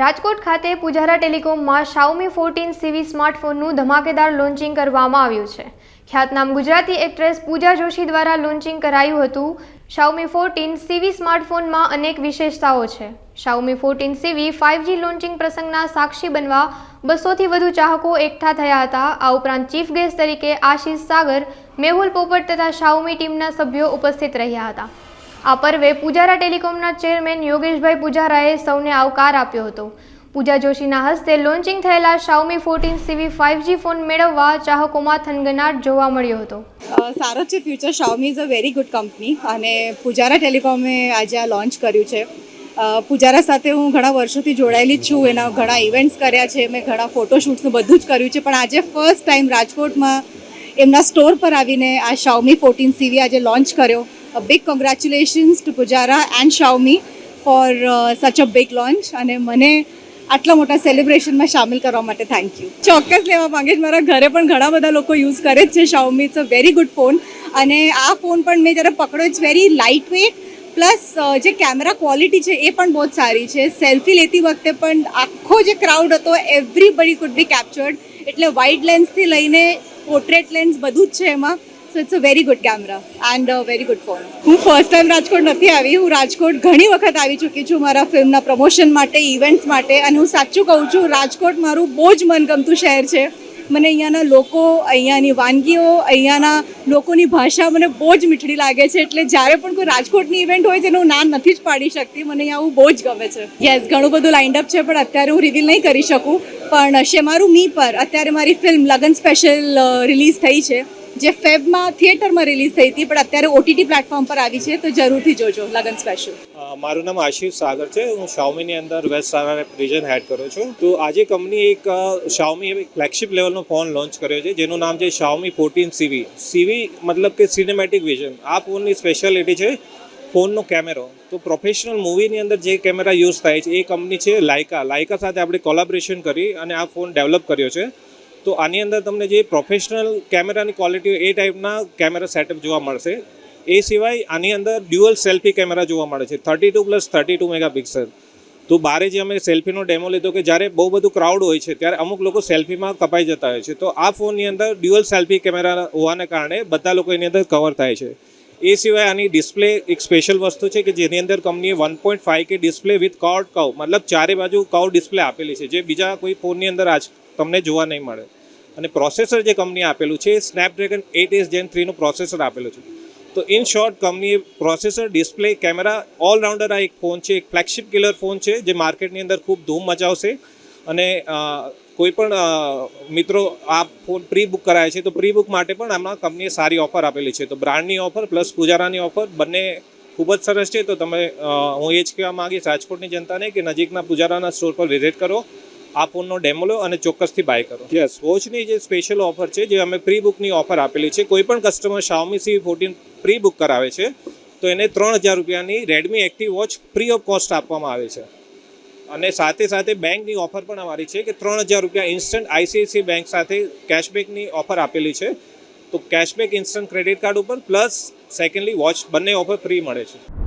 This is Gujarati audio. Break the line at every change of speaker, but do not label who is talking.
રાજકોટ ખાતે પુજારા ટેલિકોમમાં Xiaomi 14 CV સ્માર્ટફોનનું ધમાકેદાર લોન્ચિંગ કરવામાં આવ્યું છે. ખ્યાતનામ ગુજરાતી એક્ટ્રેસ પૂજા જોશી દ્વારા લોન્ચિંગ કરાયું હતું. Xiaomi 14 CV સ્માર્ટફોનમાં અનેક વિશેષતાઓ છે. Xiaomi 14 CV 5G લોન્ચિંગ પ્રસંગના સાક્ષી બનવા 200થી વધુ ચાહકો એકઠા થયા હતા. આ ઉપરાંત ચીફ ગેસ્ટ તરીકે આશિષ સાગર, મેહુલ પોપટ તથા Xiaomi ટીમના સભ્યો ઉપસ્થિત રહ્યા હતા. આ પર્વે પુજારા ટેલિકોમના ચેરમેન યોગેશભાઈ પુજારાએ સૌને આવકાર આપ્યો હતો. પૂજા જોશીના હસ્તે લોન્ચિંગ થયેલા Xiaomi 14 CV 5G ફોન મેળવવા ચાહકોમાં થનગનાટ જોવા મળ્યો હતો.
સારો છે future. Xiaomi is a very good company અને પુજારા ટેલિકોમે આજે આ લોન્ચ કર્યું છે. પુજારા સાથે હું ઘણા વર્ષોથી જોડાયેલી જ છું. એના ઘણા ઇવેન્ટ્સ કર્યા છે, મેં ઘણા ફોટોશૂટ્સનું બધું જ કર્યું છે, પણ આજે ફર્સ્ટ ટાઈમ રાજકોટમાં એમના સ્ટોર પર આવીને આ Xiaomi 14 CV આજે લોન્ચ કર્યો. A big congratulations to Pujara and Xiaomi for such a big launch અને મને આટલા મોટા સેલિબ્રેશનમાં સામેલ કરવા માટે થેન્ક યુ. ચોક્કસ લેવા માંગીશ. મારા ઘરે પણ ઘણા બધા લોકો યુઝ કરે જ છે Xiaomi. It's a very good phone અને આ ફોન પણ મેં જ્યારે પકડ્યો it's very light weight plus જે કેમેરા ક્વોલિટી છે એ પણ બહુ જ સારી છે. સેલ્ફી લેતી વખતે પણ આખો જે ક્રાઉડ હતો એવરીબડી કુડ બી કેપ્ચર્ડ. એટલે વાઇડ લેન્સથી લઈને પોર્ટ્રેટ લેન્સ બધું જ છે એમાં. So it's a very good camera and very good phone. હું ફર્સ્ટ ટાઈમ રાજકોટ નથી આવી. હું રાજકોટ ઘણી વખત આવી ચૂકી છું મારા ફિલ્મના પ્રમોશન માટે, ઇવેન્ટ્સ માટે, અને હું સાચું કહું છું રાજકોટ મારું બહુ જ મનગમતું શહેર છે. મને અહીંયાના લોકો, અહીંયાની વાનગીઓ, અહીંયાના લોકોની ભાષા મને બહુ જ મીઠડી લાગે છે. એટલે જ્યારે પણ કોઈ રાજકોટની ઇવેન્ટ હોય જેનું નામ નથી જ પાડી શકતી. મને અહીંયા આવું બહુ જ ગમે છે. યસ, ઘણું બધું લાઇન્ડ અપ છે પણ અત્યારે હું રિવીલ નહીં કરી શકું. પણ શેમારું મી પર અત્યારે મારી ફિલ્મ લગન સ્પેશિયલ રિલીઝ થઈ છે, જે ફેબમાં થિયેટરમાં રિલીઝ થઈ હતી પણ અત્યારે OTT પ્લેટફોર્મ પર આવી છે, તો જરૂરથી જોજો લગન સ્પેશિયલ.
મારું નામ આશિષ સાગર છે. હું Xiaomi ની અંદર વેસ્ટ રિજન હેડ કરું છું. તો આજે કંપની એક Xiaomi ફ્લેગશિપ લેવલનો ફોન લોન્ચ કર્યો છે જેનું નામ છે Xiaomi 14 CV. CV મતલબ કે સિનેમેટિક વિઝન. આ ફોનની સ્પેશિયાલિટી છે ફોનનો કેમેરો. તો પ્રોફેશનલ મૂવીની અંદર જે કેમેરા યુઝ થાય છે એ કંપની છે લાઇકા સાથે આપણે કોલેબોરેશન કરી અને આ ફોન ડેવલપ કર્યો છે. તો આની અંદર તમને જે પ્રોફેશનલ કેમેરાની ક્વોલિટી એ ટાઈપના કેમેરા સેટઅપ જોવા મળશે. એ સિવાય આની અંદર ડ્યુઅલ સેલ્ફી કેમેરા જોવા મળે છે 32+32 મેગાપિક્સલ. તો બારે જે અમે સેલ્ફીનો ડેમો લીધો કે જ્યારે બહુ બધું ક્રાઉડ હોય છે ત્યારે અમુક લોકો સેલ્ફીમાં કપાઈ જતા હોય છે. તો આ ફોનની અંદર ડ્યુઅલ સેલ્ફી કેમેરા હોવાને કારણે બધા લોકો એની અંદર કવર થાય છે. એ સિવાય આની ડિસ્પ્લે એક સ્પેશિયલ વસ્તુ છે કે જેની અંદર કંપનીએ 1.5K ડિસ્પ્લે વિથ કર્વ મતલબ ચારે બાજુ કર્વ ડિસ્પ્લે આપેલી છે, જે બીજા કોઈ ફોનની અંદર આજ તમને જોવા નહીં મળે. અને પ્રોસેસર જે કંપનીએ આપેલું છે સ્નેપડ્રેગન 8S Gen 3નું પ્રોસેસર આપેલું છે. તો ઇન શોર્ટ કંપનીએ પ્રોસેસર, ડિસ્પ્લે, કેમેરા ઓલરાઉન્ડર આ એક ફોન છે, એક ફ્લેગશિપ કિલર ફોન છે જે માર્કેટની અંદર ખૂબ ધૂમ મચાવશે. અને કોઈ પણ મિત્રો આ ફોન પ્રી બુક કરાય છે તો પ્રી બુક માટે પણ આમાં કંપનીએ સારી ઓફર આપેલી છે. તો બ્રાન્ડની ઓફર પ્લસ પુજારાની ઓફર બંને ખૂબ જ સરસ છે. તો તમે હું એ જ કહેવા માગીશ રાજકોટની જનતાને કે નજીકના પુજારાના સ્ટોર પર વિઝિટ કરો, આ ફોનનો ડેમો લો અને ચોક્કસથી બાય કરો. યસ, વોચની જે સ્પેશિયલ ઓફર છે જે અમે પ્રી બુકની ઓફર આપેલી છે. કોઈ પણ customer Xiaomi CV 14 pre book કરાવે છે તો એને 3000 રૂપિયાની Redmi Active watch free of cost આપવામાં આવે છે. અને સાથે સાથે બેંકની ઓફર પણ અમારી છે કે 3000 રૂપિયા ઇન્સ્ટન્ટ ICICI બેંક સાથે કેશબેકની ઓફર આપેલી છે. તો કેશબેક ઇન્સ્ટન્ટ ક્રેડિટ કાર્ડ ઉપર પ્લસ સેકન્ડલી વોચ બંને ઓફર ફ્રી મળે છે.